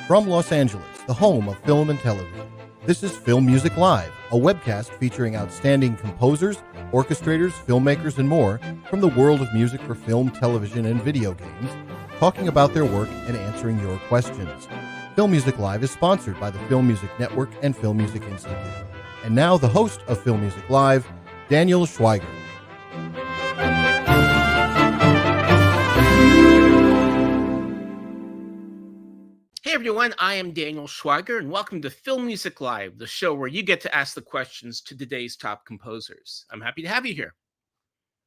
From Los Angeles, the home of film and television, this is Film Music Live, a webcast featuring outstanding composers, orchestrators, filmmakers, and more from the world of music for film, television, and video games, talking about their work and answering your questions. Film Music Live is sponsored by the Film Music Network and Film Music Institute. And now the host of Film Music Live, Daniel Schweiger. Hey everyone, I am Daniel Schweiger, and welcome to Film Music Live, the show where you get to ask the questions to today's top composers. I'm happy to have you here.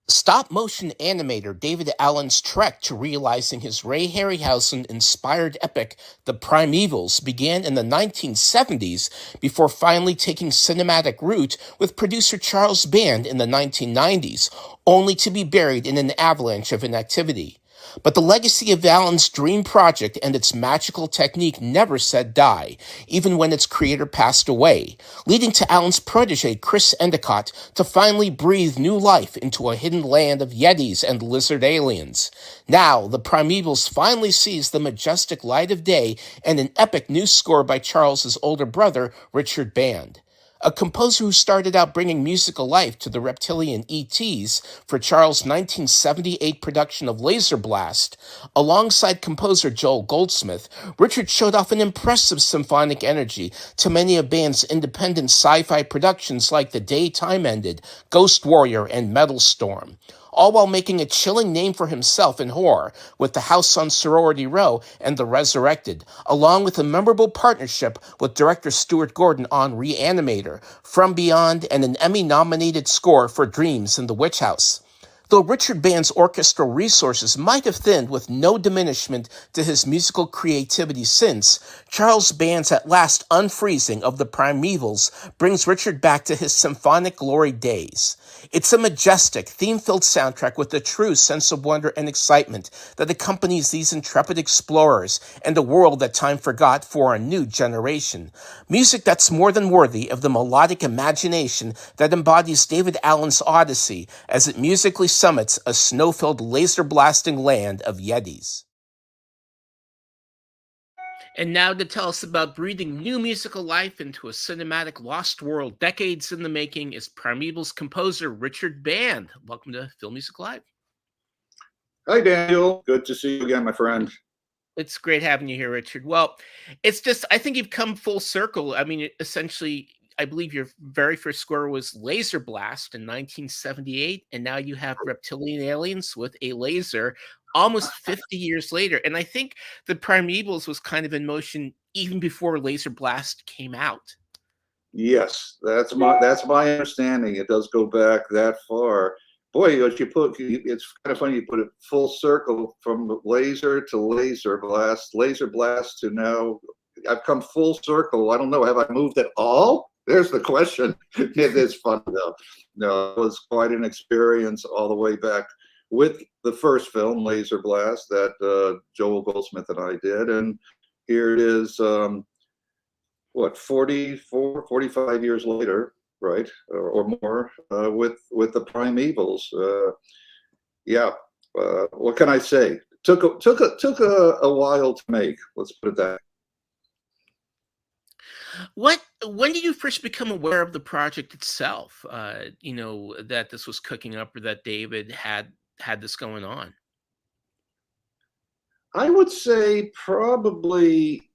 Stop-motion animator David Allen's trek to realizing his Ray Harryhausen-inspired epic, The PRIMEVALS, began in the 1970s before finally taking cinematic root with producer Charles Band in the 1990s, only to be buried in an avalanche of inactivity. But the legacy of Allen's dream project and its magical technique never said die, even when its creator passed away, leading to Allen's protege Chris Endicott to finally breathe new life into a hidden land of Yetis and lizard aliens. Now, the PRIMEVALS finally sees the majestic light of day and an epic new score by Charles's older brother, Richard Band. A composer who started out bringing musical life to the reptilian ETs for Charles' 1978 production of Laser Blast. Alongside composer Joel Goldsmith, Richard showed off an impressive symphonic energy to many of Band's independent sci-fi productions like The Day Time Ended, Ghost Warrior, and Metalstorm, all while making a chilling name for himself in horror with The House on Sorority Row and The Resurrected, along with a memorable partnership with director Stuart Gordon on Re-Animator, From Beyond, and an Emmy-nominated score for Dreams in the Witch House. Though Richard Band's orchestral resources might have thinned with no diminishment to his musical creativity since, Charles Band's at last unfreezing of the PRIMEVALS brings Richard back to his symphonic glory days. It's a majestic, theme-filled soundtrack with a true sense of wonder and excitement that accompanies these intrepid explorers and a world that time forgot for a new generation. Music that's more than worthy of the melodic imagination that embodies David Allen's Odyssey as it musically summits a snow-filled laser-blasting land of Yetis. And now to tell us about breathing new musical life into a cinematic lost world decades in the making is PRIMEVALS composer Richard Band. Welcome to Film Music Live. Hi, Daniel. Good to see you again, my friend. It's great having you here, Richard. Well, it's just, I think you've come full circle. I mean, essentially, I believe your very first score was Laser Blast in 1978, and now you have reptilian aliens with a laser almost 50 years later. And I think the PRIMEVALS was kind of in motion even before Laser Blast came out. Yes, that's my understanding. It does go back that far. Boy, it's kind of funny you put it full circle from laser to Laser Blast to now. I've come full circle. I don't know. Have I moved at all? There's the question. It is fun though. No, it was quite an experience all the way back with the first film, Laser Blast, that Joel Goldsmith and I did. And here it is, 45 years later, right, or more, with the PRIMEVALS. What can I say? Took a while to make. Let's put it that. When did you first become aware of the project itself? That this was cooking up, or that David had this going on? I would say probably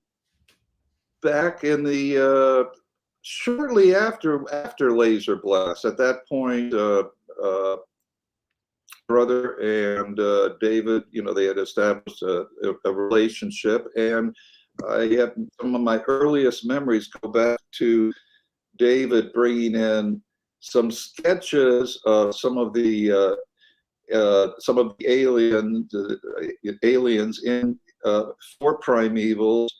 back in the shortly after Laser Blast. At that point, brother and David, they had established a relationship, and I have some of my earliest memories go back to David bringing in some sketches of some of the aliens in for PRIMEVALS,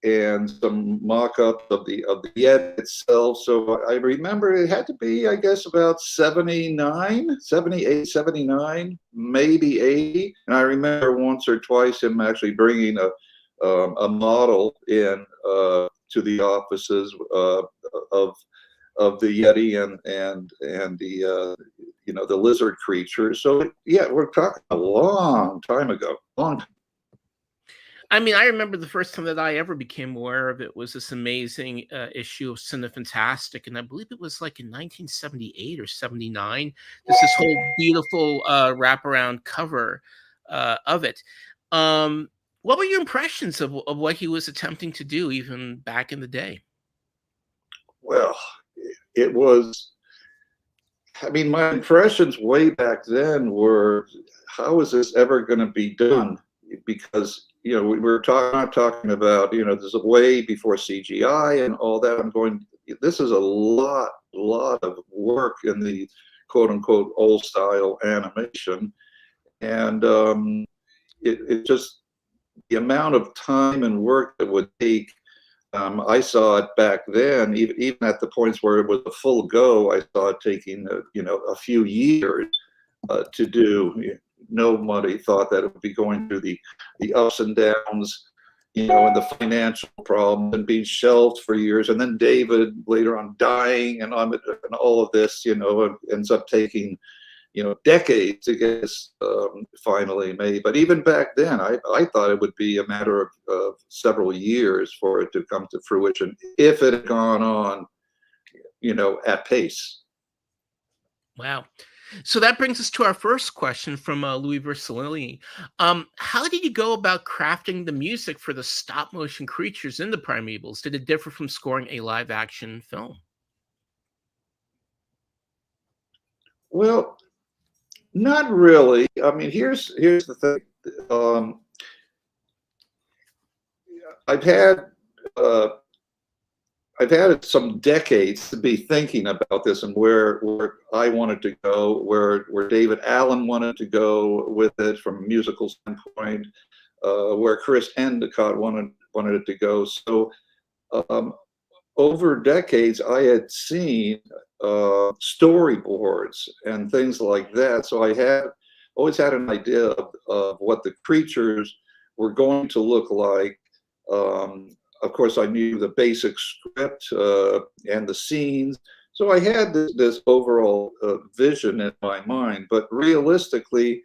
and some mock-up of the Yet itself. So I remember it had to be, I guess, about 78, 79, maybe 80. And I remember once or twice him actually bringing a model in to the offices of the Yeti and the the lizard creature. So yeah, we're talking a long time ago. I mean, I remember the first time that I ever became aware of it was this amazing issue of Cinefantastic, and I believe it was like in 1978 or 79. There's this whole beautiful wraparound cover of it. What were your impressions of what he was attempting to do, even back in the day? Well, it was, I mean, my impressions way back then were, how is this ever going to be done? Because, you know, we were not talking about, you know, there's a way before CGI and all that. I'm going, this is a lot of work in the quote unquote old style animation. And it just, the amount of time and work that would take, I saw it back then, even at the points where it was a full go, I saw it taking, you know, a few years to do. Nobody thought that it would be going through the ups and downs, you know, and the financial problems and being shelved for years. And then David later on dying and all of this, you know, ends up taking, you know, decades to get this finally made. But even back then, I thought it would be a matter of several years for it to come to fruition if it had gone on, you know, at pace. Wow. So that brings us to our first question from Louis Versalini. How did you go about crafting the music for the stop motion creatures in the PRIMEVALS? Did it differ from scoring a live action film? Well, not really. I mean, here's the thing. I've had some decades to be thinking about this and where I wanted to go, where David Allen wanted to go with it from a musical standpoint, where Chris Endicott wanted it to go. So over decades, I had seen storyboards and things like that. So I had always had an idea of what the creatures were going to look like. Of course, I knew the basic script and the scenes. So I had this overall vision in my mind. But realistically,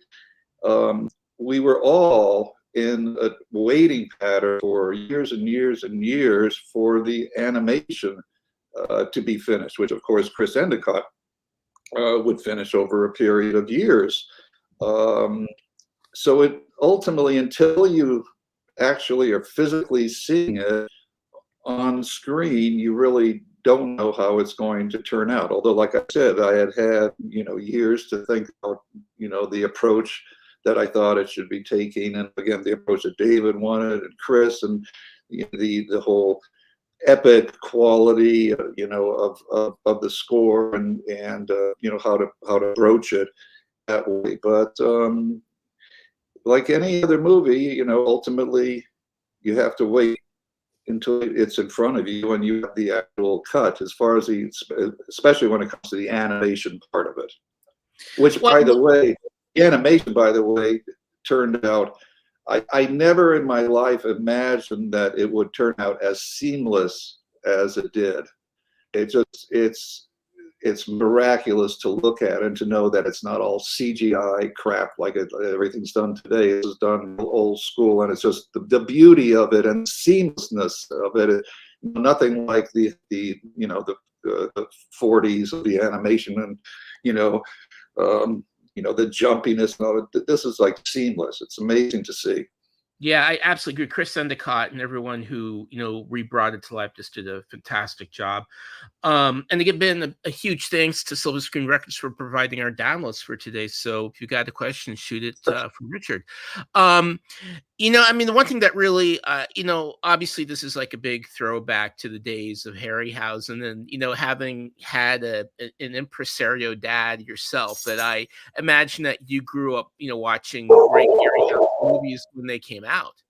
we were all in a waiting pattern for years and years and years for the animation to be finished, which of course Chris Endicott would finish over a period of years. So it ultimately, until you actually are physically seeing it on screen, you really don't know how it's going to turn out. Although, like I said, I had you know, years to think about, you know, the approach that I thought it should be taking, and again, the approach that David wanted and Chris, and the whole epic quality, you know, of the score, and you know, how to broach it that way. But like any other movie, you know, ultimately you have to wait until it's in front of you and you have the actual cut, as far as especially when it comes to the animation part of it. Which, by the way, the animation, by the way, turned out, I never in my life imagined that it would turn out as seamless as it did. It's miraculous to look at and to know that it's not all CGI crap like everything's done today. It's done old school, and it's just the beauty of it and seamlessness of it. Nothing like the you know, the 40s of the animation, and you know, the jumpiness of it. This is like seamless. It's amazing to see. Yeah, I absolutely agree. Chris Endicott and everyone who, you know, rebrought it to life just did a fantastic job. And again, a huge thanks to Silver Screen Records for providing our downloads for today. So if you got a question, shoot it from Richard. You know, I mean, the one thing that really, you know, obviously this is like a big throwback to the days of Harryhausen, and, you know, having had an impresario dad yourself, that I imagine that you grew up, you know, watching great Harryhausen movies when they came out.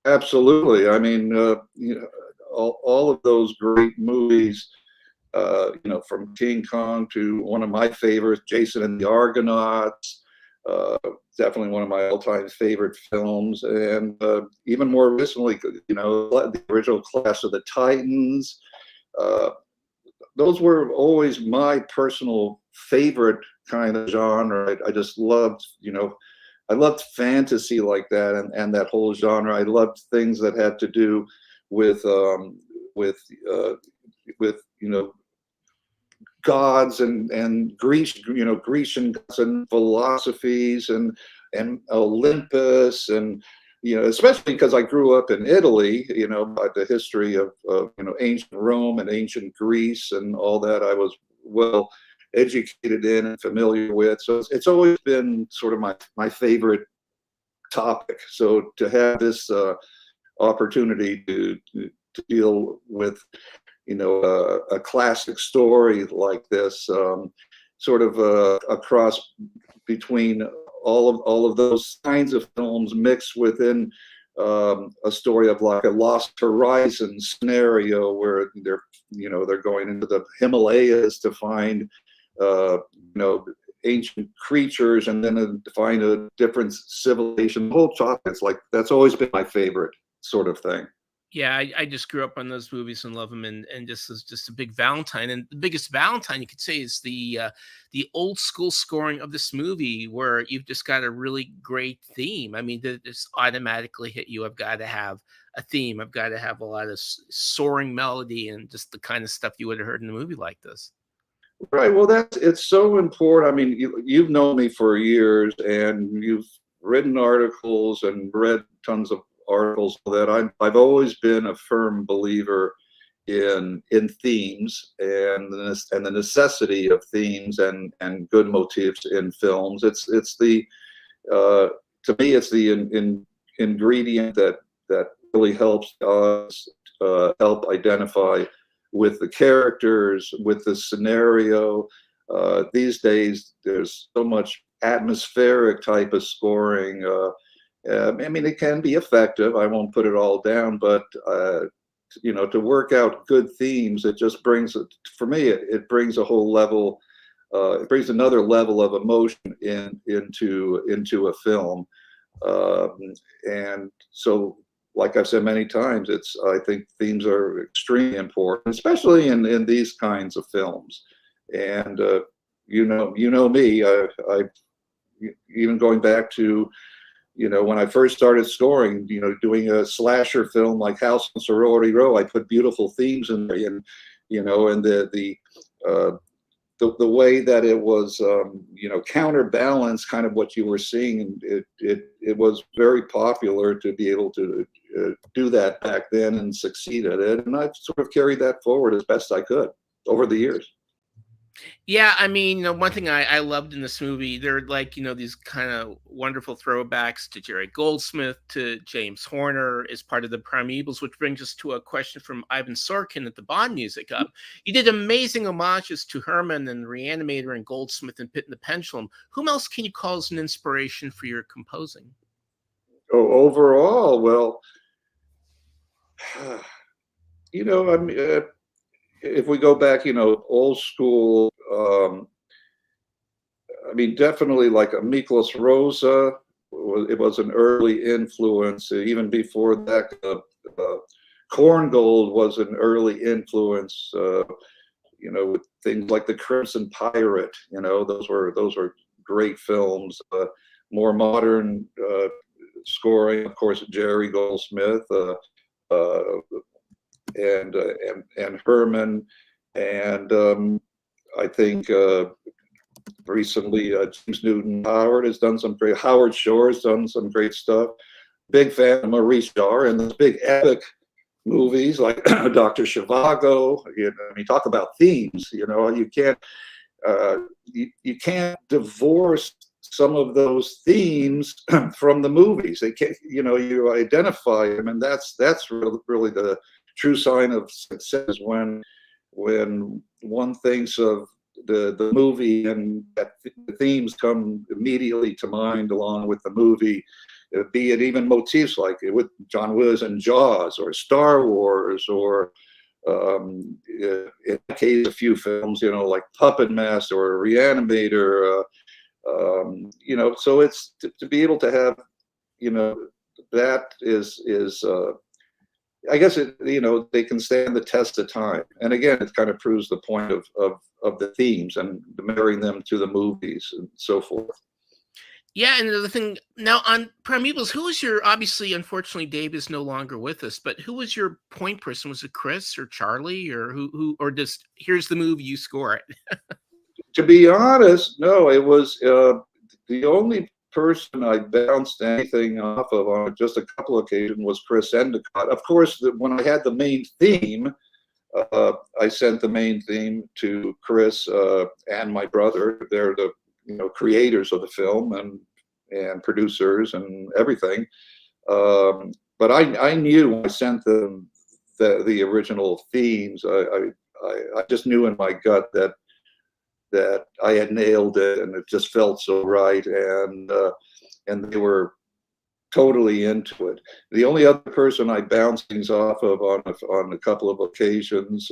Absolutely. I mean, you know, all of those great movies, you know, from King Kong to one of my favorites, Jason and the Argonauts, definitely one of my all-time favorite films. And even more recently, you know, the original Clash of the Titans. Those were always my personal favorite kind of genre. I just loved, you know, I loved fantasy like that, and that whole genre. I loved things that had to do with with with gods and Grecian gods and philosophies and Olympus, and especially because I grew up in Italy, by the history of ancient Rome and ancient Greece and all that. I was well educated in and familiar with, so it's always been sort of my favorite topic. So to have this opportunity to deal with a classic story like this, sort of a cross between all of those kinds of films mixed within a story of like a Lost Horizon scenario where they're going into the Himalayas to find ancient creatures and then to find a different civilization. The whole topic, that's always been my favorite sort of thing. Yeah, I just grew up on those movies and love them, and just is just a big Valentine. And the biggest Valentine you could say is the old school scoring of this movie, where you've just got a really great theme. I mean, this automatically hit you. I've got to have a theme. I've got to have a lot of soaring melody and just the kind of stuff you would have heard in a movie like this. Right. Well, it's so important. I mean, you've known me for years, and you've written articles and read tons of articles that I've always been a firm believer in themes and the necessity of themes and good motifs in films. It's the to me it's the ingredient that really helps us help identify with the characters, with the scenario. These days there's so much atmospheric type of scoring. I mean, it can be effective. I won't put it all down, but to work out good themes, it just brings it. For me, it brings a whole level. It brings another level of emotion into a film, and so, like I've said many times, I think themes are extremely important, especially in these kinds of films. And you know me, I even going back to when I first started scoring, doing a slasher film like House on Sorority Row, I put beautiful themes in there, and and the way that it was, counterbalance kind of what you were seeing, and it was very popular to be able to do that back then and succeed at it, and I've sort of carried that forward as best I could over the years. Yeah, I mean, one thing I loved in this movie, they're like, these kind of wonderful throwbacks to Jerry Goldsmith, to James Horner as part of the PRIMEVALS, which brings us to a question from Ivan Sorkin at the Bond Music. You did amazing homages to Herman and Re-Animator and Goldsmith and Pit and the Pendulum. Whom else can you call as an inspiration for your composing? Oh, overall, well, I mean, if we go back, old school, I mean, definitely like a Miklos Rosa, it was an early influence. Even before that, Korngold was an early influence. With things like The Crimson Pirate, those were great films. More modern scoring, of course, Jerry Goldsmith. And Herman, and I think recently James Newton Howard has done some great. Howard Shore has done some great stuff. Big fan of Maurice Jarre and those big epic movies like Dr. Zhivago. I mean, talk about themes. You can't divorce some of those themes from the movies. They can't. You identify them, and that's really the true sign of success when one thinks of the movie and that the themes come immediately to mind along with the movie, be it even motifs like with John Williams and Jaws or Star Wars, or in that case a few films like Puppet Master or Re-Animator, so it's to be able to have that is I guess they can stand the test of time, and again, it kind of proves the point of the themes and marrying them to the movies and so forth. Yeah, and the thing now on Primeval's, who was your obviously, unfortunately, Dave is no longer with us, but who was your point person? Was it Chris or Charlie or who or just here's the move, you score it? To be honest, no, it was the only person I bounced anything off of on just a couple of occasions was Chris Endicott. Of course, when I had the main theme, I sent the main theme to Chris and my brother. They're the creators of the film and producers and everything. But I knew when I sent them the original themes. I just knew in my gut that I had nailed it, and it just felt so right, and they were totally into it. The only other person I bounced things off of on a couple of occasions,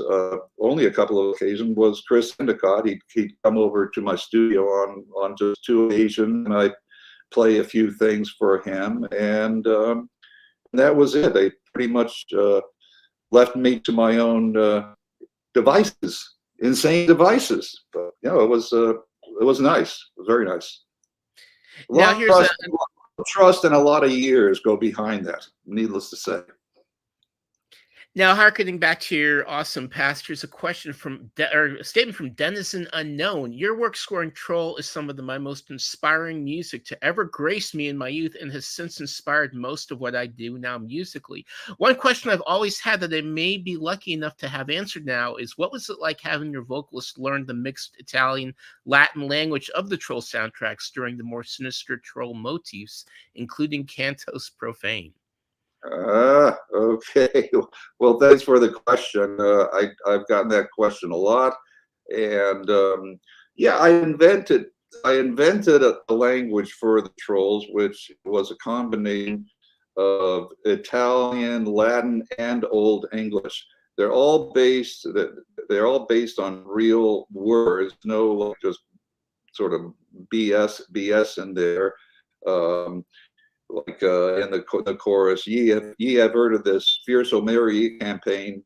only a couple of occasions, was Chris Endicott. He'd come over to my studio on just 2 occasions, and I'd play a few things for him, and that was it. They pretty much left me to my own devices. Insane devices, but it was nice. It was very nice. Now here's a lot of trust and a lot of years go behind that, needless to say. Now, harkening back to your awesome past, here's a question or a statement from Denizen Unknown. Your work scoring Troll is some of my most inspiring music to ever grace me in my youth and has since inspired most of what I do now musically. One question I've always had that I may be lucky enough to have answered now is, what was it like having your vocalist learn the mixed Italian Latin language of the Troll soundtracks during the more sinister Troll motifs, including Cantos Profane? Okay. Well, thanks for the question. I've gotten that question a lot, and yeah, I invented a language for the Trolls, which was a combination of Italian, Latin, and Old English. They're all based on real words. No, like, just sort of BS in there. Like in the chorus, ye have heard of this fierce O'Mary campaign.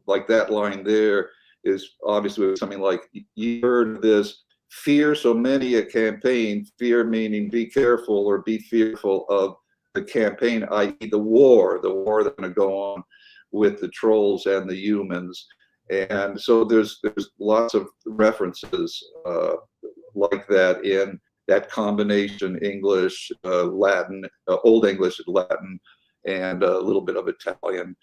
Like that line there is obviously something like, ye heard of this fierce O'Mary campaign, fear meaning be careful or be fearful of the campaign, i.e. the war that's going to go on with the Trolls and the humans. And so there's lots of references like that in that combination, English, Latin, Old English, Latin, and a little bit of Italian.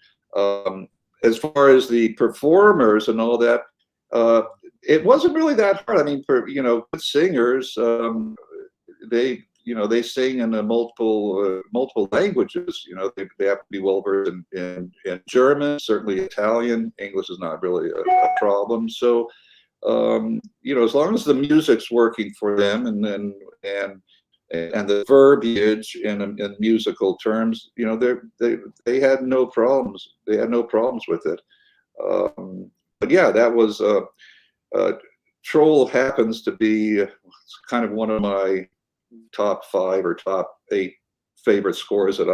As far as the performers and all that, it wasn't really that hard. I mean, for good singers, they sing in multiple languages. They have to be well versed in German, certainly Italian. English is not really a problem. So as long as the music's working for them and the verbiage in musical terms, they had no problems. They had no problems with it. But yeah, that was Troll happens to be kind of one of my top 5 or top 8 favorite scores that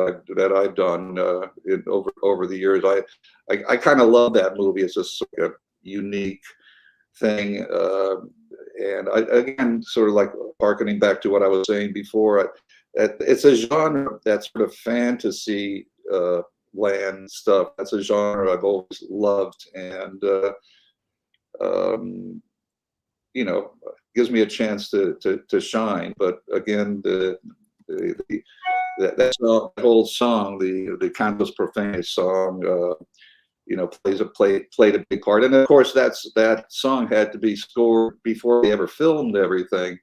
I've done over the years. I kind of love that movie. It's just sort of unique thing, and again, sort of like harkening back to what I was saying before, it's a genre, that sort of fantasy land stuff. That's a genre I've always loved, and gives me a chance to shine. But again, that whole song, the Cantos Profane song, played a big part. And of course, that song had to be scored before they ever filmed everything,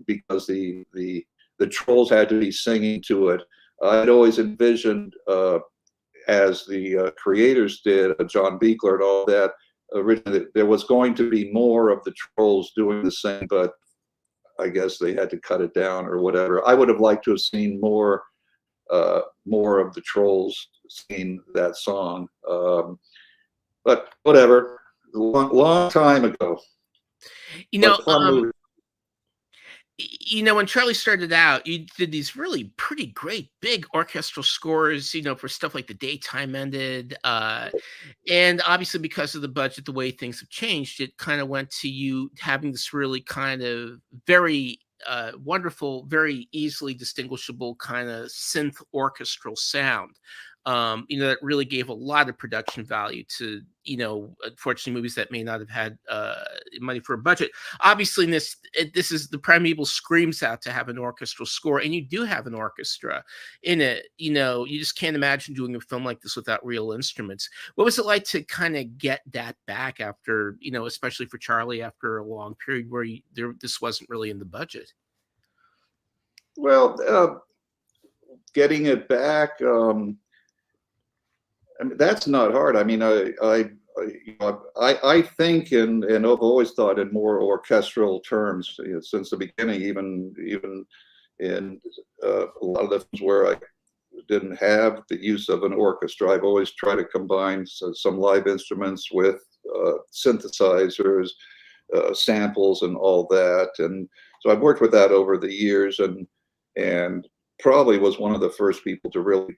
because the Trolls had to be singing to it. I'd always envisioned, as the creators did, John Beekler and all that, originally there was going to be more of the Trolls doing the same, but I guess they had to cut it down or whatever. I would have liked to have seen more of the Trolls singing that song, but whatever. Long time ago. When Charlie started out, you did these really pretty great big orchestral scores, for stuff like The Daytime Ended, and obviously because of the budget, the way things have changed, it kind of went to you having this really kind of very wonderful, very easily distinguishable kind of synth orchestral sound. That really gave a lot of production value to, unfortunately, movies that may not have had money for a budget. Obviously, this is the Primeval screams out to have an orchestral score, and you do have an orchestra in it. You just can't imagine doing a film like this without real instruments. What was it like to kind of get that back after, especially for Charlie, after a long period where this wasn't really in the budget? Well, getting it back. I mean, that's not hard. I mean, I think and I've always thought in more orchestral terms, since the beginning. Even in a lot of the films where I didn't have the use of an orchestra, I've always tried to combine some live instruments with synthesizers, samples, and all that. And so I've worked with that over the years, and probably was one of the first people to really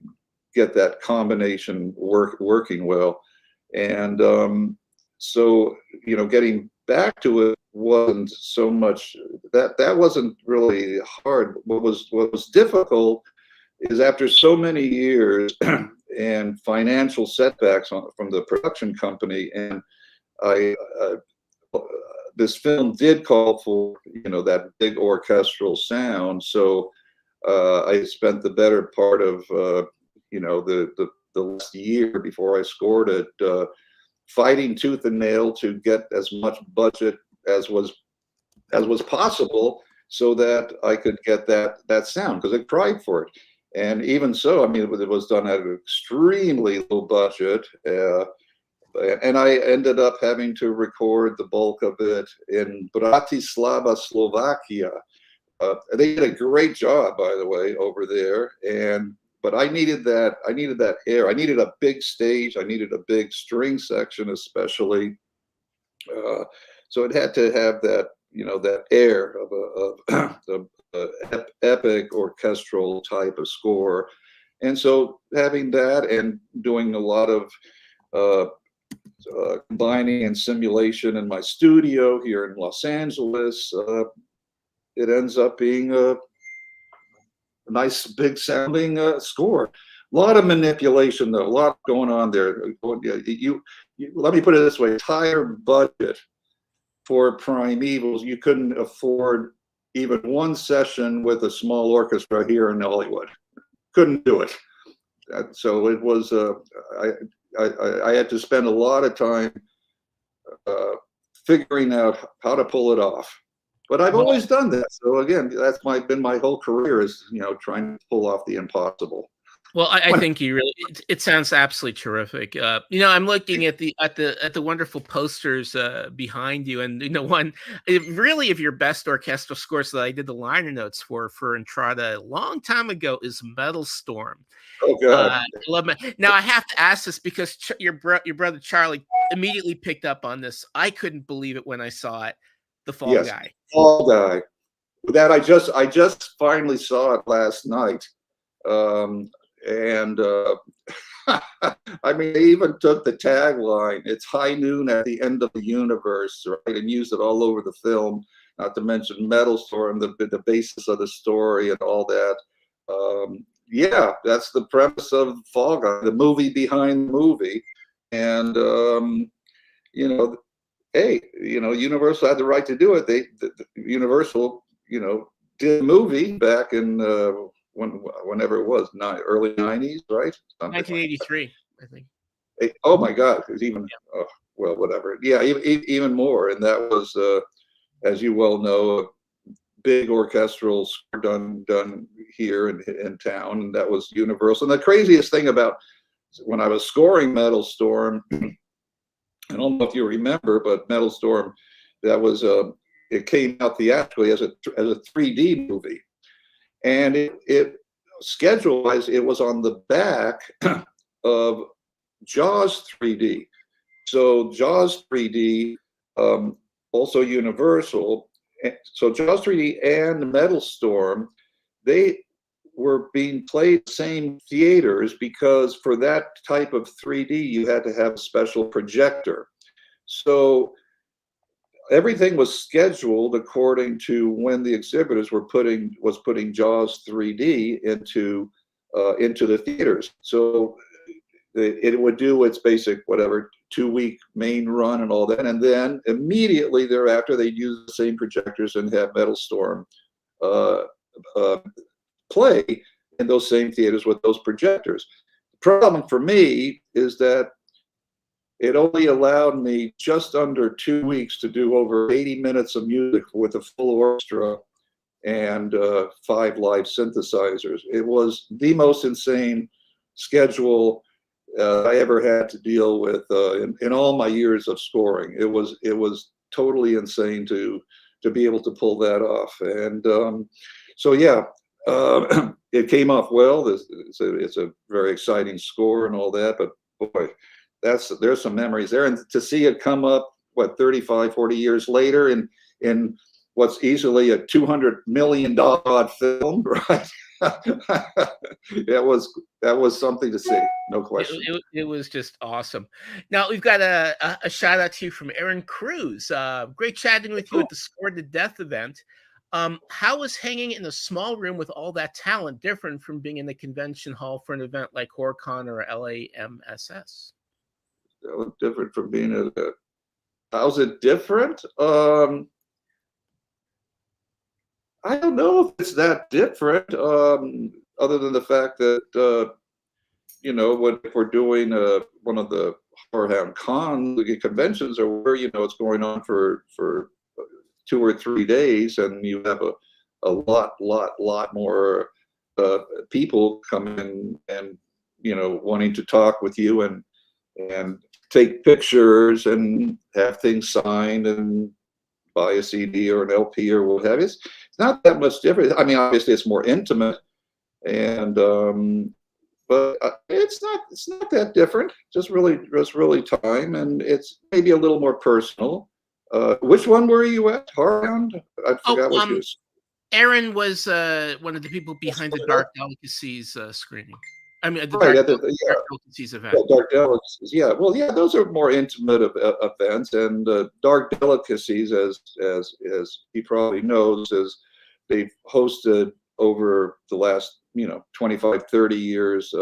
get that combination working well. And so getting back to it wasn't so much that wasn't really hard. What was difficult is, after so many years and financial setbacks from the production company, and this film did call for that big orchestral sound. So I spent the better part of the last year before I scored it, fighting tooth and nail to get as much budget as was possible, so that I could get that sound, because I cried for it. And even so, I mean, it was done at an extremely low budget, and I ended up having to record the bulk of it in Bratislava, Slovakia. They did a great job, by the way, over there. But I needed that air. I needed a big stage. I needed a big string section, especially. So it had to have that, that air of a epic orchestral type of score. And so having that and doing a lot of combining and simulation in my studio here in Los Angeles, it ends up being a nice big sounding score. A lot of manipulation, though, a lot going on there. You let me put it this way: entire budget for Primevals, you couldn't afford even one session with a small orchestra here in Hollywood. Couldn't do it. So it was I had to spend a lot of time figuring out how to pull it off. But I've always done that. So again, that's been my whole career, is trying to pull off the impossible. Well, I think you really, it sounds absolutely terrific. I'm looking at the wonderful posters behind you, and one really of your best orchestral scores that I did the liner notes for Entrada a long time ago is Metalstorm. Oh God! I love it. Now I have to ask this because your brother Charlie immediately picked up on this. I couldn't believe it when I saw it. The Fall Guy. Fall Guy. That I just finally saw it last night. And I mean, they even took the tagline, "It's high noon at the end of the universe," right? And used it all over the film, not to mention Metalstorm, the basis of the story and all that. Yeah, that's the premise of Fall Guy, the movie behind the movie. And, hey, Universal had the right to do it. Universal, did a movie back in whenever it was, early 90s, right? 1983, I think. Oh my God, it was even, well, whatever. Yeah, even more. And that was, as you well know, a big orchestral score done here in town, and that was Universal. And the craziest thing about when I was scoring Metalstorm, I don't know if you remember, but Metalstorm, that was it came out theatrically as a 3D movie, and it schedule-wise it was on the back of Jaws 3D. So Jaws 3D, also Universal. So Jaws 3D and Metalstorm, they were being played in the same theaters, because for that type of 3D you had to have a special projector. So everything was scheduled according to when the exhibitors were putting Jaws 3D into the theaters. So it would do its basic whatever 2-week main run and all that, and then immediately thereafter they'd use the same projectors and have Metalstorm play in those same theaters with those projectors. The problem for me is that it only allowed me just under 2 weeks to do over 80 minutes of music with a full orchestra and 5 live synthesizers. It was the most insane schedule I ever had to deal with in all my years of scoring. It was totally insane to be able to pull that off. And so yeah, it came off well. It's a very exciting score and all that, but boy, there's some memories there. And to see it come up, what, 35, 40 years later in what's easily a $200 million film, right? That was something to see, no question. It was just awesome. Now we've got a shout out to you from Aaron Cruz. Great chatting with you at the Scored to Death event. How is hanging in a small room with all that talent different from being in the convention hall for an event like HorrorCon or LAMSS? That was different from being at a. How's it different? I don't know if it's that different, other than the fact that, when we're doing one of the Horrorhound Con, the conventions are where, it's going on for 2 or 3 days, and you have a lot more people come in and, wanting to talk with you and take pictures and have things signed and buy a CD or an LP or what have you. It's not that much different. I mean, obviously it's more intimate, and but it's not that different. Just really time, and it's maybe a little more personal. Which one were you at? Horrorhound? I forgot what you was. Aaron was one of the people behind the Dark Delicacies screening. I mean, the Right, Dark Delicacies event. Yeah, Dark Delicacies. Yeah, well, yeah, those are more intimate events, and Dark Delicacies, as he probably knows, is they've hosted over the last 25, 30 years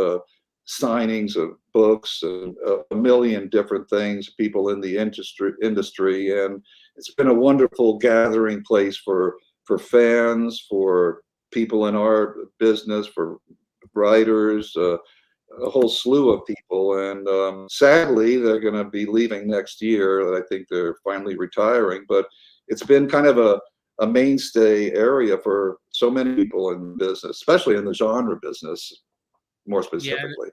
signings of books and a million different things, people in the industry, and it's been a wonderful gathering place for fans, for people in our business, for writers, a whole slew of people. And sadly, they're going to be leaving next year. I think they're finally retiring, but it's been kind of a mainstay area for so many people in business, especially in the genre business, more specifically.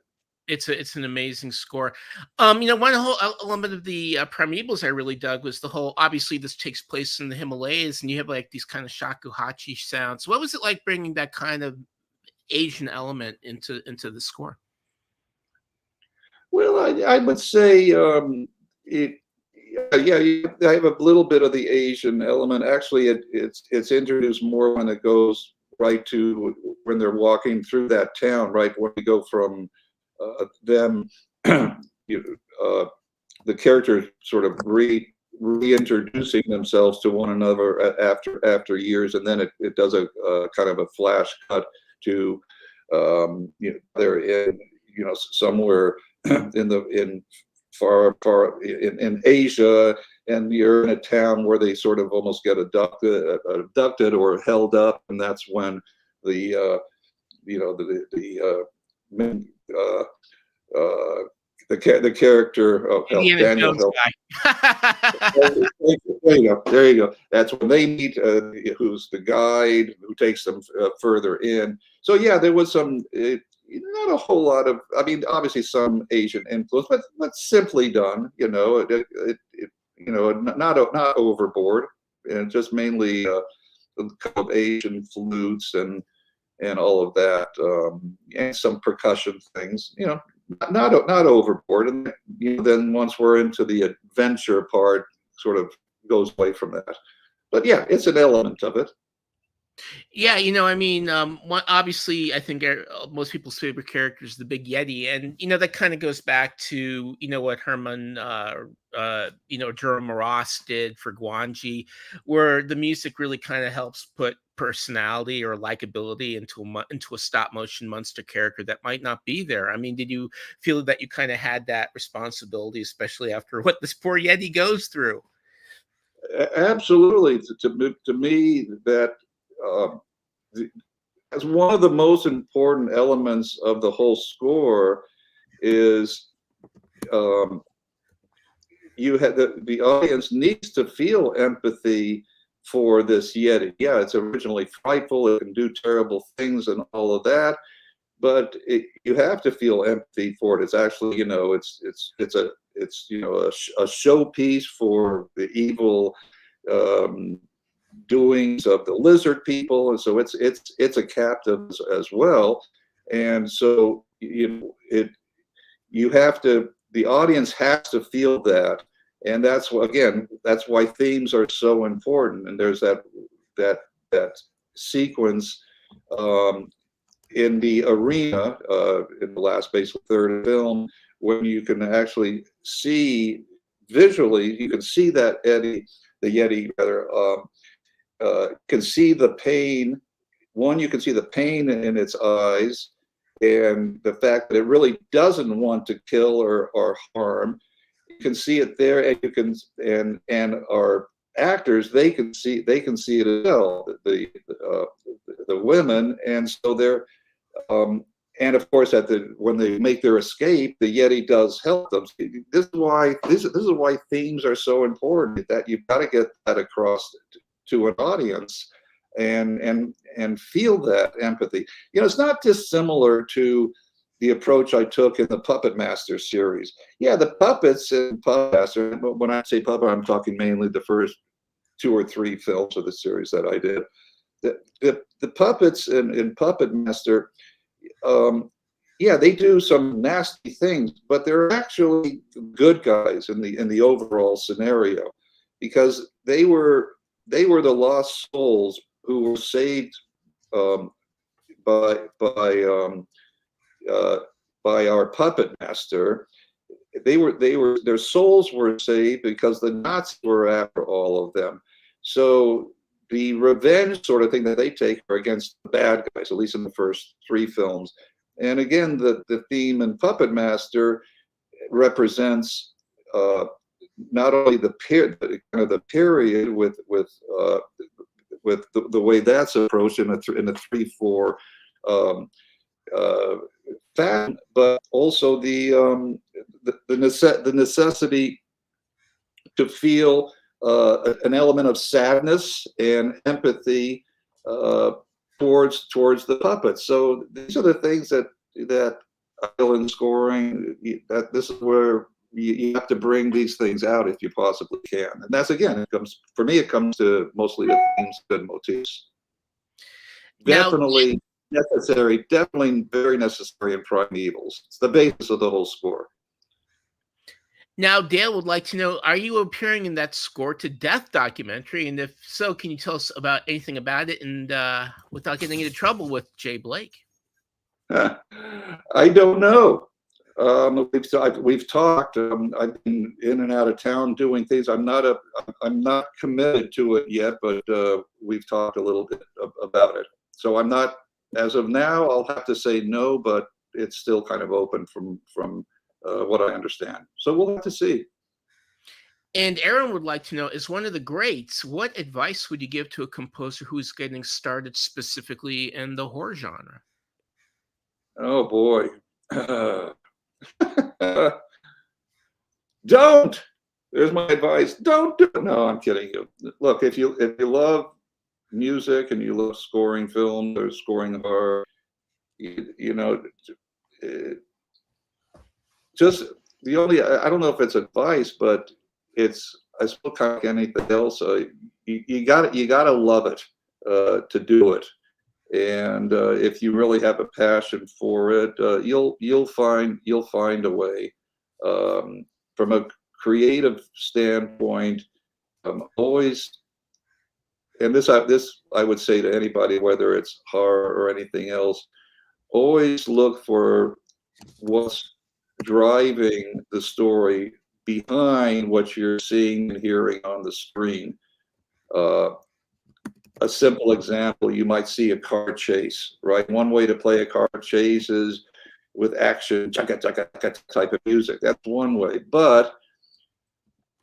Yeah, it's an amazing score. One whole element of the PRIMEVALS I really dug was the whole, obviously this takes place in the Himalayas, and you have like these kind of shakuhachi sounds. What was it like bringing that kind of Asian element into the score? Well, I would say I have a little bit of the Asian element. Actually, it's introduced more when it goes right to when they're walking through that town, right? When we go from them, the characters sort of reintroducing themselves to one another after years, and then it does a kind of a flash cut to they're in somewhere in far in Asia, and you're in a town where they sort of almost get abducted or held up, and that's when the character of Daniel there you go. That's when they meet who's the guide who takes them further in. So yeah, there was some not a whole lot of, I mean, obviously some Asian influence, but simply done, not overboard, and just mainly kind of Asian flutes and all of that, and some percussion things, not overboard. And then once we're into the adventure part, sort of goes away from that. But yeah, it's an element of it. Yeah, obviously, I think most people's favorite character is the Big Yeti, and that kind of goes back to what Herman, Jerome Ross did for Guanji, where the music really kind of helps put personality or likability into a stop motion monster character that might not be there. I mean, did you feel that you kind of had that responsibility, especially after what this poor Yeti goes through? Absolutely. To me, that as one of the most important elements of the whole score is you had the audience needs to feel empathy for this Yeti. Yeah, it's originally frightful, it can do terrible things and all of that, but you have to feel empathy for it. It's actually, a showpiece for the evil doings of the lizard people, and so it's a captive as well. And so you have to, the audience has to feel that, and that's why themes are so important. And there's that sequence in the arena in the last basically third of the film, when you can actually see visually, you can see that the Yeti rather, can see the pain. One, you can see the pain in its eyes, and the fact that it really doesn't want to kill or harm. You can see it there, and you can and our actors, they can see it as well, the women, and so they're and of course when they make their escape, the Yeti does help them. This is why themes are so important, that you've got to get that across to an audience and feel that empathy. It's not dissimilar to the approach I took in the Puppet Master series. Yeah, the puppets in Puppet Master, when I say puppet, I'm talking mainly the first 2 or 3 films of the series that I did. The puppets in Puppet Master, yeah, they do some nasty things, but they're actually good guys in the overall scenario, because they were the lost souls who were saved by our puppet master. Their souls were saved because the Nazis were after all of them. So the revenge sort of thing that they take are against the bad guys, at least in the first 3 films. And again, the theme in Puppet Master represents not only the period with the way that's approached in a 3/4 fashion, but also the necessity to feel an element of sadness and empathy towards the puppets. So these are the things that I feel in scoring, that this is where you have to bring these things out if you possibly can. And that's, again, it comes to mostly the themes and motifs. Definitely necessary, definitely very necessary in PRIMEVALS. It's the basis of the whole score. Now, Dale would like to know, are you appearing in that Score to Death documentary? And if so, can you tell us about anything about it, and without getting into trouble with Jay Blake? I don't know. We've talked. I've been in and out of town doing things. I'm not committed to it yet, but we've talked a little bit about it. So I'm not, as of now, I'll have to say no, but it's still kind of open from what I understand. So we'll have to see. And Aaron would like to know, as one of the greats, what advice would you give to a composer who's getting started specifically in the horror genre? Oh boy. Don't. There's my advice. Don't do it. No, I'm kidding you. Look, if you love music and you love scoring films or scoring horror, just the only, I don't know if it's advice, but it's, I suppose, kind of like anything else. You gotta love it to do it. And if you really have a passion for it, you'll find a way. From a creative standpoint, always and this I would say to anybody, whether it's horror or anything else, always look for what's driving the story behind what you're seeing and hearing on the screen. A simple example, you might see a car chase, right? One way to play a car chase is with action, chaka, chaka, chaka type of music. That's one way. But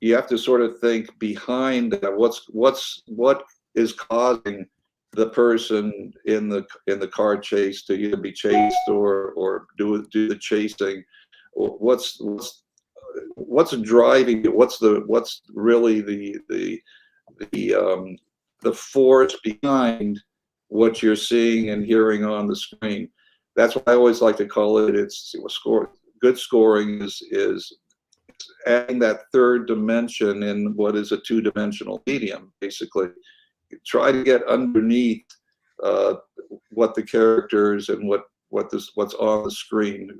you have to sort of think behind that. What is causing the person in the car chase to either be chased or do the chasing? What's driving it? What's really the force behind what you're seeing and hearing on the screen? That's what I always like to call it. It's good scoring is adding that third dimension in what is a two-dimensional medium. Basically, try to get underneath what the characters and what's on the screen.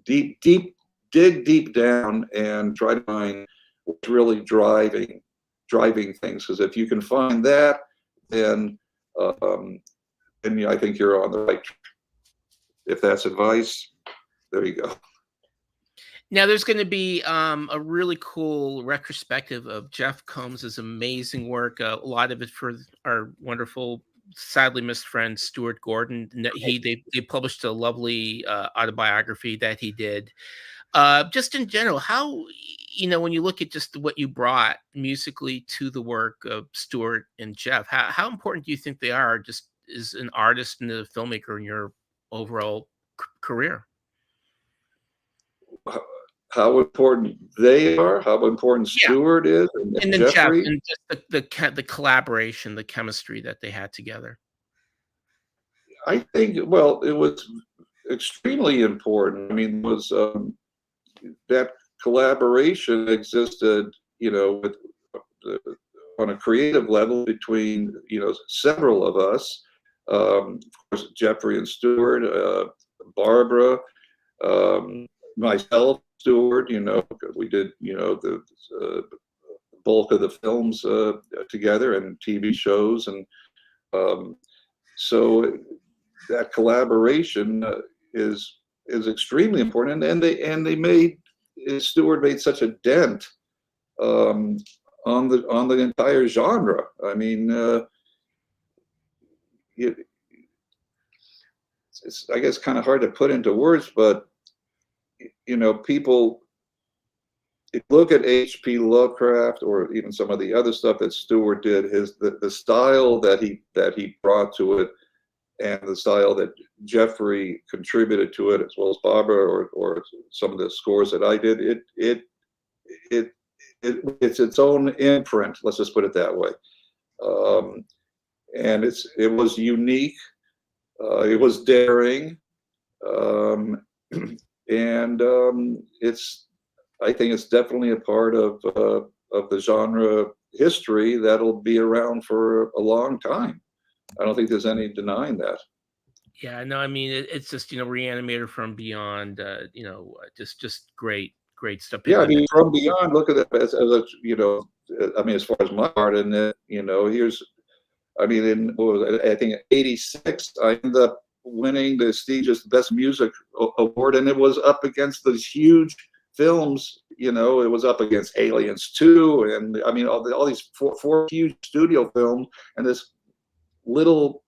Dig deep down and try to find what's really driving things. Because if you can find that, then I think you're on the right track. If that's advice, there you go. Now, there's going to be a really cool retrospective of Jeff Combs's amazing work. A lot of it for our wonderful, sadly missed friend Stuart Gordon. They published a lovely autobiography that he did. Just in general, how, when you look at just what you brought musically to the work of Stuart and Jeff, how important do you think they are just as an artist and a filmmaker in your overall career? How important they are, how important Stuart is, and then Jeffrey. Jeff, and just the collaboration, the chemistry that they had together. I think, well, it was extremely important. I mean, that collaboration existed, with, on a creative level between, several of us. Of course, Jeffrey and Stuart, Barbara, myself, Stuart. We did, the bulk of the films together and TV shows, and so that collaboration is extremely important, and Stuart made such a dent on the entire genre. I mean, it's I guess kind of hard to put into words, but people look at H.P. Lovecraft or even some of the other stuff that Stuart did. The style that he brought to it, and the style that Jeffrey contributed to it, as well as Barbara or some of the scores that I did, it's its own imprint. Let's just put it that way. And it was unique. It was daring. And I think it's definitely a part of the genre history that'll be around for a long time. I don't think there's any denying that. Yeah, no, I mean, it's just, Re-Animator, From Beyond, just great stuff. Yeah, I mean, From Beyond, look at that as as far as my part in it, I think in '86, I ended up winning the prestigious Best Music Award, and it was up against these huge films. It was up against Aliens 2, and I mean all these four huge studio films, and this little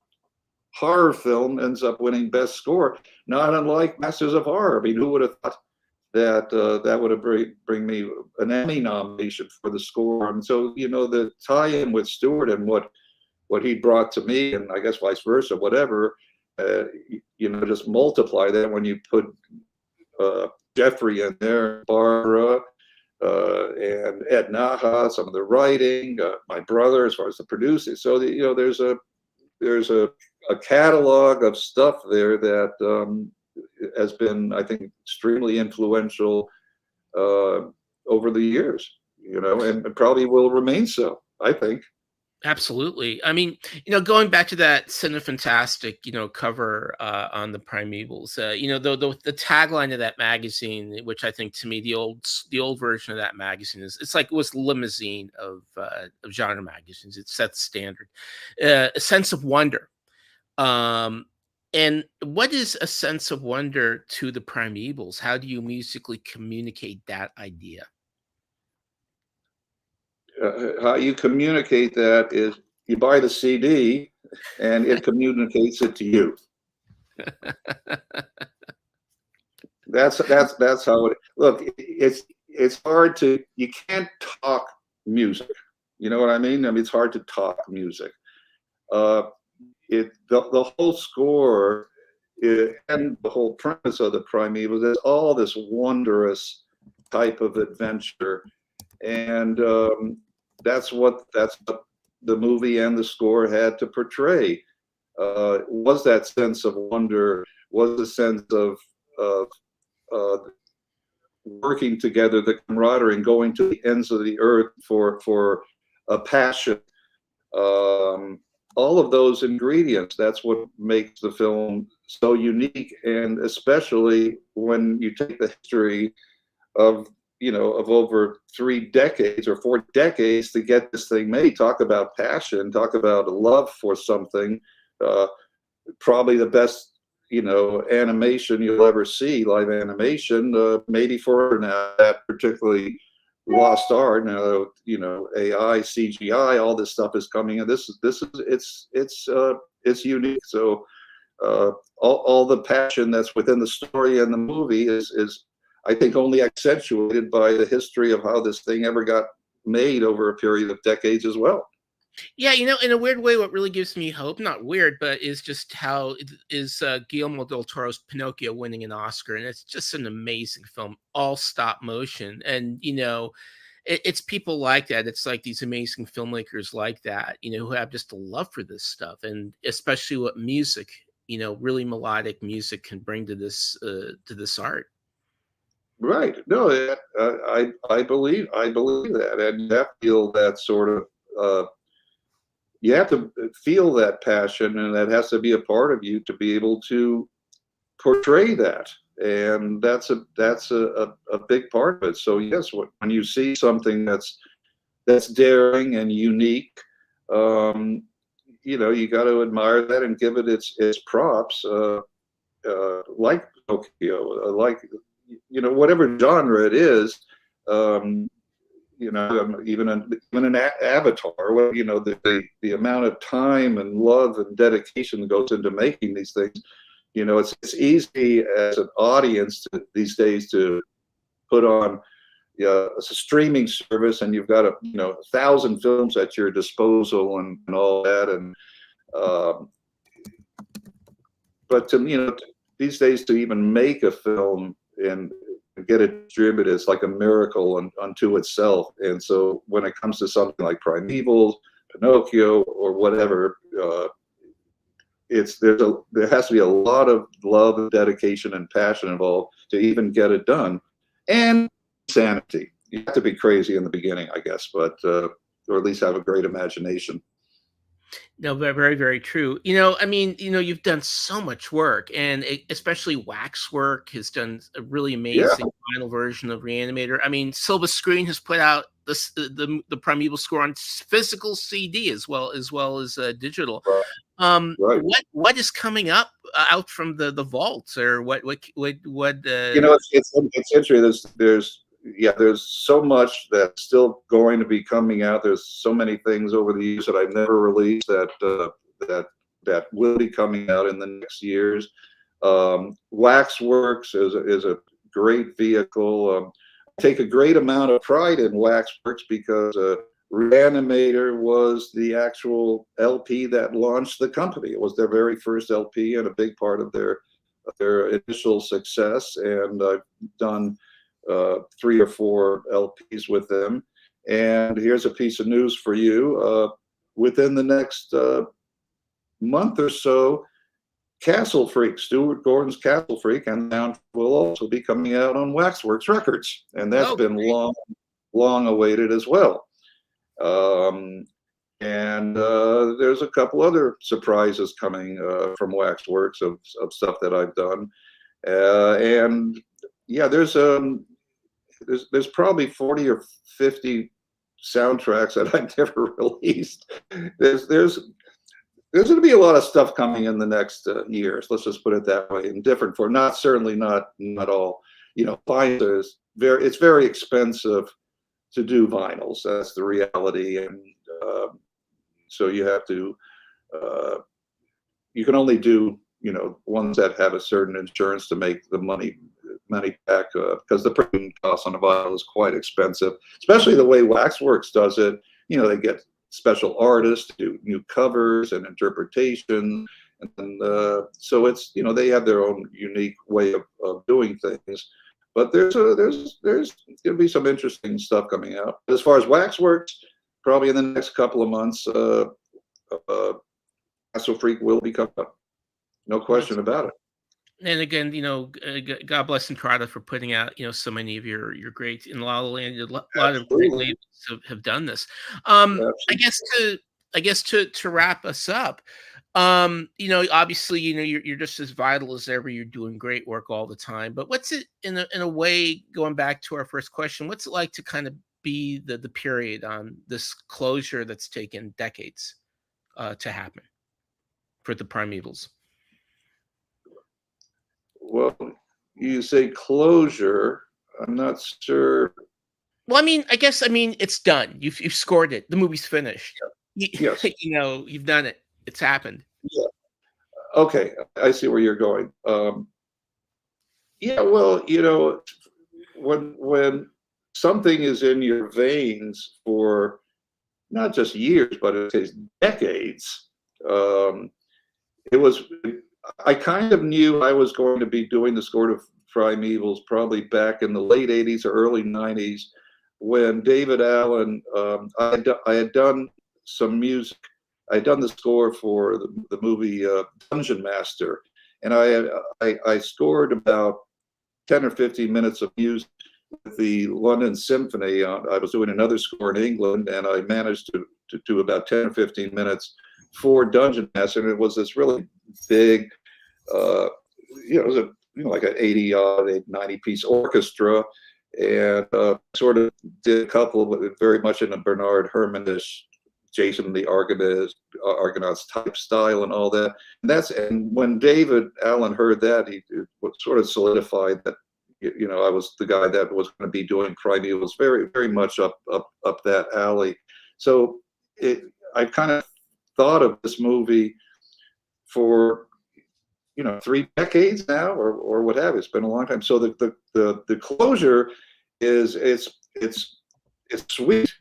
horror film ends up winning Best Score, not unlike Masters of Horror. I mean, who would have thought that that would have bring me an Emmy nomination for the score? And so, the tie-in with Stuart and what he brought to me, and I guess vice versa, whatever, just multiply that when you put Jeffrey in there, Barbara, and Ed Naha, some of the writing, my brother, as far as the producing. So there's a catalog of stuff there that has been, I think, extremely influential over the years, and probably will remain so, I think. Absolutely. I mean, going back to that Cinefantastic, cover on the Primevals, the tagline of that magazine, which I think to me the old version of that magazine it's like it was limousine of genre magazines. It set the standard, a sense of wonder. Um, and what is a sense of wonder to the Primevals? How do you musically communicate that idea? How you communicate that is you buy the CD and it communicates it to you. That's how it look. It's hard to you can't talk music. You know what I mean? I mean it's hard to talk music. Uh, the whole score and the whole premise of the Primeval is all this wondrous type of adventure, and that's what the movie and the score had to portray. Was that sense of wonder? Was the sense of uh, working together, the camaraderie, and going to the ends of the earth for a passion. All of those ingredients, that's what makes the film so unique, and especially when you take the history of of over 3 decades or 4 decades to get this thing made. Talk about passion, talk about a love for something. uh, Probably the best animation you'll ever see, live animation, maybe for now that particularly lost art. Now AI, CGI, all this stuff is coming, and this is it's unique. So all the passion that's within the story and the movie is I think only accentuated by the history of how this thing ever got made over a period of decades as well. Yeah, in a weird way, what really gives me hope, not weird, but is just how is Guillermo del Toro's Pinocchio winning an Oscar. And it's just an amazing film, all stop motion. And, it's people like that. It's like these amazing filmmakers like that, who have just a love for this stuff. And especially what music, really melodic music can bring to this art. Right. No, I believe that, and you have to feel that sort of. You have to feel that passion, and that has to be a part of you to be able to portray that, and that's a big part of it. So yes, when you see something that's daring and unique, um, you got to admire that and give it its props. Like Pinocchio, like whatever genre it is. Um, even an Avatar, the amount of time and love and dedication that goes into making these things. It's easy as an audience these days to put on a streaming service, and you've got 1,000 films at your disposal and all that. And but these days to even make a film and get it distributed is like a miracle unto itself. And so when it comes to something like Primeval, Pinocchio, or whatever, there has to be a lot of love and dedication and passion involved to even get it done, and sanity. You have to be crazy in the beginning, I guess, but or at least have a great imagination. No, very, very true. I mean, you've done so much work, and especially Waxwork has done a really Yeah, amazing final version of Re-Animator. I mean, Silva Screen has put out the Primeval score on physical CD as well as digital. right. Right. What is coming up out from the vaults, or what? It's interesting. There's so much that's still going to be coming out. There's so many things over the years that I've never released that will be coming out in the next years. Waxworks is a great vehicle. I take a great amount of pride in Waxworks because Re-Animator was the actual LP that launched the company. It was their very first LP and a big part of their initial success. And I've done 3 or 4 LPs with them. And here's a piece of news for you. Within the next month or so, Castle Freak, Stuart Gordon's Castle Freak, and now will also be coming out on Waxworks Records. And that's been long awaited as well. And there's a couple other surprises coming from Waxworks of stuff that I've done. And yeah, there's probably 40 or 50 soundtracks that I've never released. There's going to be a lot of stuff coming in the next years. Let's just put it that way. In different form, certainly not all. You know, vinyl is it's very expensive to do vinyls. That's the reality, and so you have to. You can only do, you know, ones that have a certain insurance to make the money back, because the printing cost on a vinyl is quite expensive, especially the way Waxworks does it. You know, they get special artists to do new covers and interpretation, and so it's, you know, they have their own unique way of doing things. But there's going to be some interesting stuff coming out. As far as Waxworks, probably in the next couple of months, Castle Freak will be coming up. No question about it. And again, you know, God bless Entrada for putting out, you know, so many of your great, in La La Land, a lot of great labels have done this. I guess to wrap us up, you know, obviously, you know, you're just as vital as ever. You're doing great work all the time. But what's it, in a way, going back to our first question, what's it like to kind of be the period on this closure that's taken decades to happen for the PRIMEVALS? Well, you say closure. I'm not sure. Well, I mean, it's done. You've scored it. The movie's finished. Yes. You know, you've done it. It's happened. Yeah. Okay, I see where you're going. Yeah, well, you know, when something is in your veins for not just years, but it takes decades. I kind of knew I was going to be doing the score to PRIMEVALS probably back in the late 80s or early 90s, when David Allen, I had done some music. I had done the score for the movie Dungeon Master, and I scored about 10 or 15 minutes of music with the London Symphony. I was doing another score in England, and I managed to do about 10 or 15 minutes for Dungeon Master, and it was this really big, it was like an 90 piece orchestra, and sort of did a couple of very much in a Bernard Herrmann-ish, Jason the Argonauts type style and all that. And when David Allen heard that, he sort of solidified that, you know, I was the guy that was going to be doing PRIMEVALS, very, very much up that alley. So I kind of thought of this movie for, you know, 3 decades now, or what have you. It's been a long time. So the closure is it's sweet.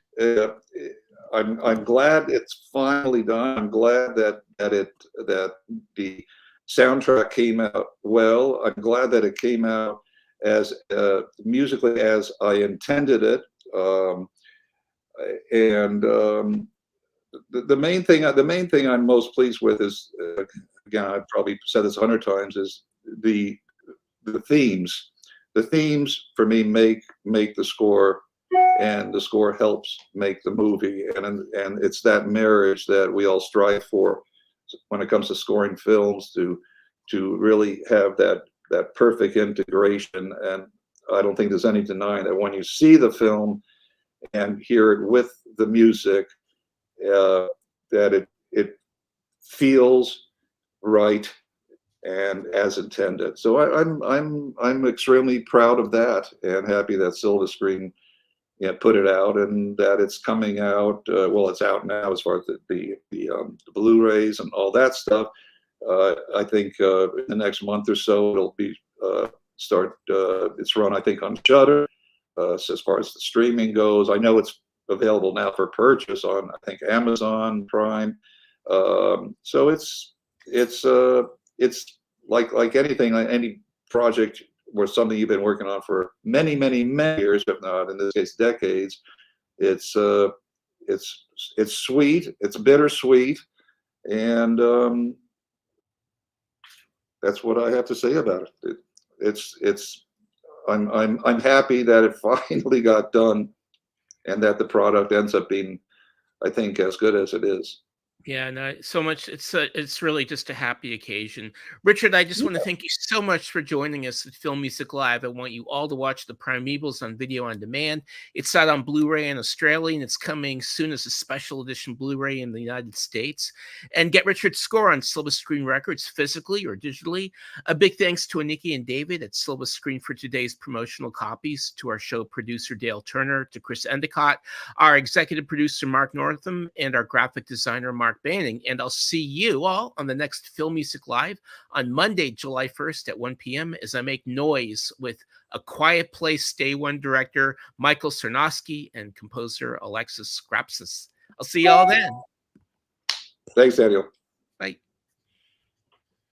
I'm glad it's finally done. I'm glad that the soundtrack came out well. I'm glad that it came out as musically as I intended it. The main thing I'm most pleased with is, again, I've probably said this 100 times, is the themes. The themes for me make the score, and the score helps make the movie, and it's that marriage that we all strive for when it comes to scoring films, to really have that perfect integration. And I don't think there's any denying that when you see the film and hear it with the music, that it feels right and as intended. So I'm extremely proud of that, and happy that Silva Screen put it out, and that it's coming out. Well, it's out now as far as the Blu-rays and all that stuff. I think in the next month or so it'll be start its run, I think, on Shudder. So as far as the streaming goes, I know it's available now for purchase on, I think, Amazon Prime. So it's like anything, like any project or something you've been working on for many years, if not in this case decades. It's sweet, it's bittersweet, and that's what I have to say about it. I'm happy that it finally got done, and that the product ends up being I think, as good as it is. Yeah, no, so much. It's really just a happy occasion. Richard, I just want to thank you so much for joining us at Film Music Live. I want you all to watch the PRIMEVALS on video on demand. It's out on Blu-ray in Australia, and it's coming soon as a special edition Blu-ray in the United States. And get Richard's score on Silver Screen Records, physically or digitally. A big thanks to Aniki and David at Silver Screen for today's promotional copies, to our show producer Dale Turner, to Chris Endicott, our executive producer Mark Northam, and our graphic designer Mark Banning. And I'll see you all on the next Film Music Live on Monday, July 1st at 1 p.m. as I make noise with A Quiet Place Day One director Michael Cernosky and composer Alexis Grapsis. I'll see you all then. Thanks, Daniel. Bye.